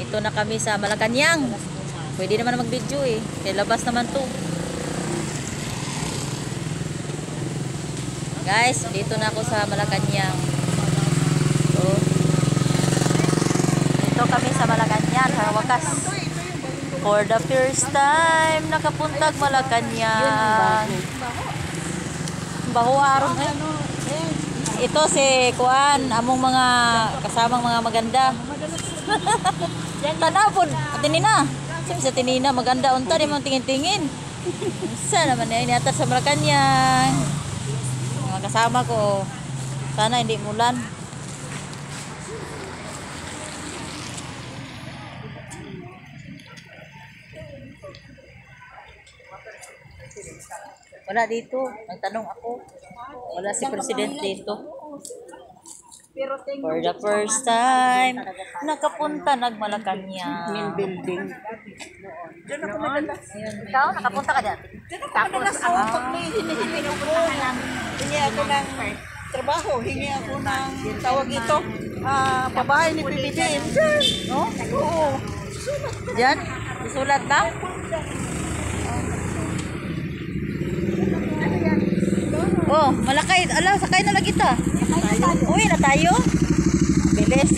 Dito na kami sa Malacanang. Pwede naman na mag-video eh. Kaya labas naman to. Guys, dito na ako sa Malacanang. So, dito kami sa Malacanang. Sa wakas. For the first time, nakapuntag Malacanang. Baho aron eh. Ito si Kuan, among mga kasamang mga maganda. Tanapod, tinina. Sabi sa tinina, maganda unta, di mo tingin-tingin. Isa naman na iniatat sa Malacanang. Mga kasama ko, sana hindi mulan. Wala dito, nagtanong ako. Wala si President dito. For the first time, nakapunta nagmalacanang. Main building. Diyan ako madala. Ikaw, nakapunta ka dyan? Tapos pag may hinihingi ako ng trabaho, hingi ako ng tawag ito, pabahay ni PBBM. Diyan, no? Oo. Diyan? Isulat na? Oh, malakay. Ala, sakay na lang kita. Uwi na tayo. Bilis.